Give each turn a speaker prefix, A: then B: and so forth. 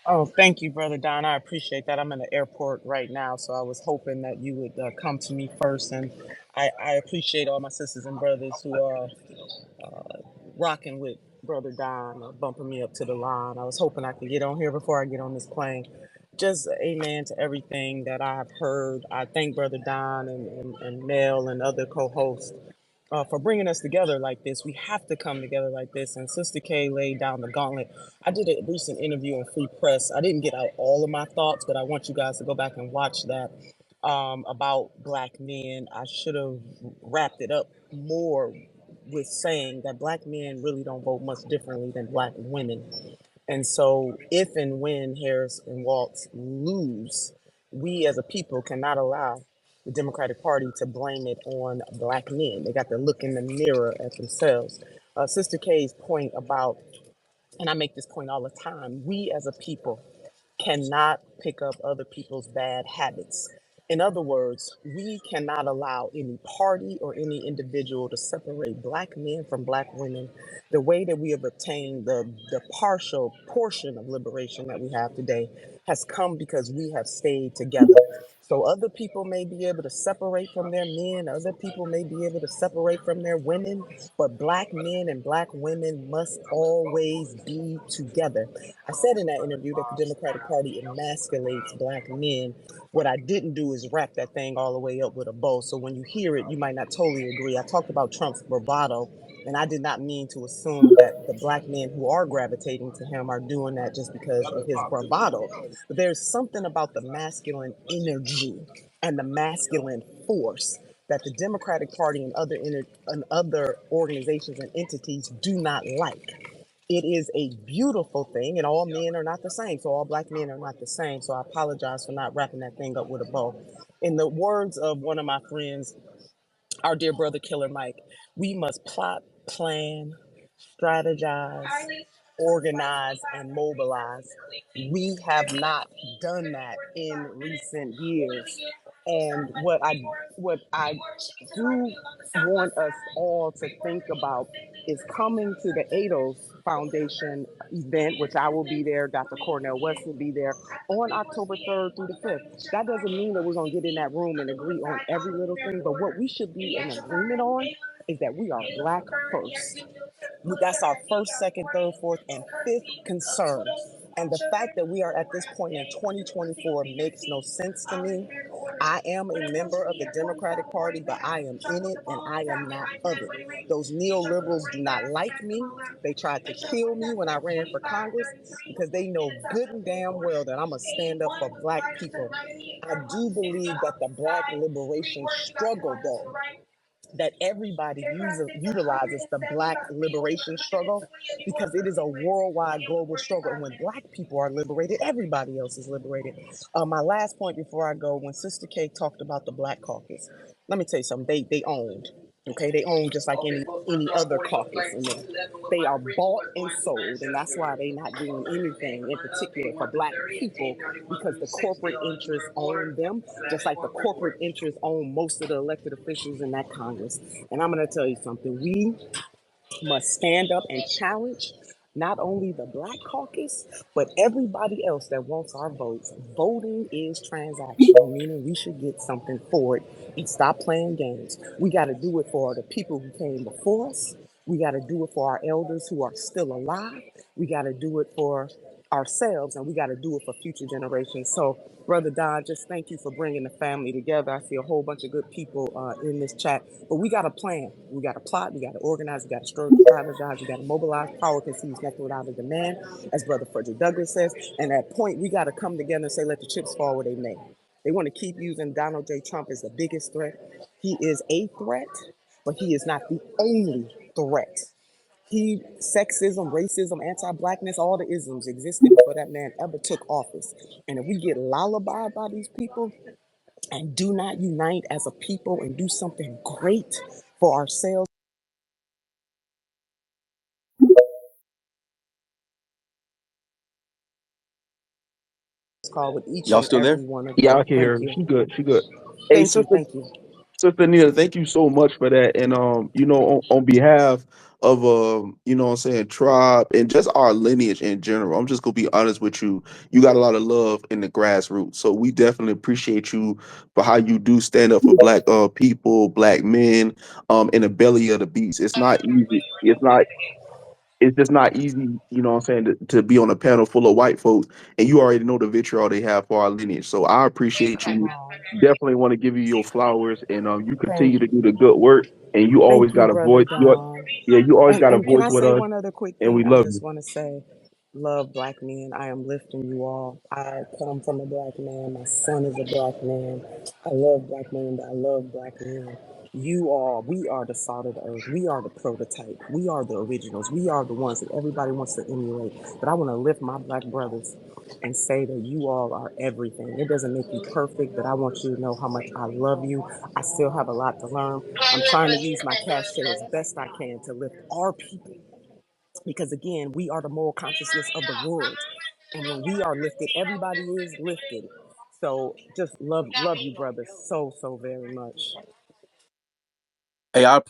A: Oh, thank you, Brother Don. I appreciate that. I'm in the airport right now, so I was hoping that you would come to me first. And I appreciate all my sisters and brothers who are rocking with Brother Don, bumping me up to the line. I was hoping I could get on here before I get on this plane. Just amen to everything that I've heard. I thank Brother Don and Mel and other co hosts for bringing us together like this. We have to come together like this. And Sister K laid down the gauntlet. I did a recent interview on Free Press. I didn't get out all of my thoughts, but I want you guys to go back and watch that about black men. I should have wrapped it up more with saying that black men really don't vote much differently than black women. And so, if and when Harris and Waltz lose, we as a people cannot allow the Democratic Party to blame it on black men. They got to look in the mirror at themselves. Sister K's point about, and I make this point all the time, we as a people cannot pick up other people's bad habits. In other words, we cannot allow any party or any individual to separate black men from black women. The way that we have obtained the partial portion of liberation that we have today has come because we have stayed together. So other people may be able to separate from their men, other people may be able to separate from their women, but black men and black women must always be together. I said in that interview that the Democratic Party emasculates black men. What I didn't do is wrap that thing all the way up with a bow. So when you hear it, you might not totally agree. I talked about Trump's bravado, and I did not mean to assume that the black men who are gravitating to him are doing that just because of his bravado. But there's something about the masculine energy and the masculine force that the Democratic Party and and other organizations and entities do not like. It is a beautiful thing, and all men are not the same. So all black men are not the same. So I apologize for not wrapping that thing up with a bow. In the words of one of my friends, our dear brother Killer Mike, we must plot, plan, strategize, organize, and mobilize. We have not done that in recent years. And what I do want us all to think about is coming to the ADOS Foundation event, which I will be there, Dr. Cornell West will be there on October 3rd through the 5th. That doesn't mean that we're going to get in that room and agree on every little thing, but what we should be in agreement on is that we are black first. That's our first, second, third, fourth, and fifth concern. And the fact that we are at this point in 2024 makes no sense to me. I am a member of the Democratic Party, but I am in it and I am not of it. Those neoliberals do not like me. They tried to kill me when I ran for Congress because they know good and damn well that I'm going to stand up for black people. I do believe that the black liberation struggle, though, that everybody utilizes the black liberation struggle because it is a worldwide global struggle. And when black people are liberated, everybody else is liberated. My last point before I go, when Sister K talked about the Black Caucus, let me tell you something. They owned. Okay, they own just like any other caucus in there. They are bought and sold, and that's why they're not doing anything in particular for black people because the corporate interests own them, just like the corporate interests own most of the elected officials in that Congress. And I'm going to tell you something. We must stand up and challenge not only the Black Caucus, but everybody else that wants our votes. Voting is transactional, meaning we should get something for it and stop playing games. We got to do it for the people who came before us. We got to do it for our elders who are still alive. We got to do it for ourselves, and we got to do it for future generations. So, Brother Don, just thank you for bringing the family together. I see a whole bunch of good people in this chat, but we got a plan. We got to plot. We got to organize. We got to strategize. We got to mobilize. Power concedes nothing without a demand, as Brother Frederick Douglass says. And at point, we got to come together and say, let the chips fall where they may. They want to keep using Donald J. Trump as the biggest threat. He is a threat, but he is not the only threat. Sexism, racism, anti-blackness, all the isms existed before that man ever took office. And if we get lullabied by these people and do not unite as a people and do something great for ourselves, call with each
B: Y'all
A: and
B: still there?
A: every one of
C: Yeah, I
A: them.
C: can hear
A: Thank
C: her.
A: you.
C: She good. She good. Hey,
A: Thank you.
C: sister,
A: Thank you.
B: Sister Nina, thank you so much for that. And on behalf of what I'm saying, tribe and just our lineage in general, I'm just gonna be honest with you. You got a lot of love in the grassroots. So we definitely appreciate you for how you do stand up for black people, black men, in the belly of the beast. It's not easy. It's just not easy, what I'm saying, to be on a panel full of white folks and you already know the vitriol they have for our lineage. So I appreciate you.
A: Oh,
B: Definitely want to give you your flowers and you
A: thank
B: continue to do the good work and you always
A: thank you,
B: got a
A: brother
B: voice.
A: Don.
B: Yeah, you always got a
A: And can
B: voice
A: I
B: with
A: say
B: us
A: one other quick
B: and we
A: thing? I
B: love
A: just
B: you.
A: want to say, love black men. I am lifting you all. I come from a black man. My son is a black man. I love black men. I love black men. You all, we are the salt of the earth. We are the prototype. We are the originals. We are the ones that everybody wants to emulate. But I want to lift my black brothers and say that you all are everything. It doesn't make you perfect, but I want you to know how much I love you. I still have a lot to learn. I'm trying to use my cachet as best I can to lift our people because again, we are the moral consciousness of the world, and when we are lifted, everybody is lifted. So just love you brothers so very much.
B: Hey, I appreciate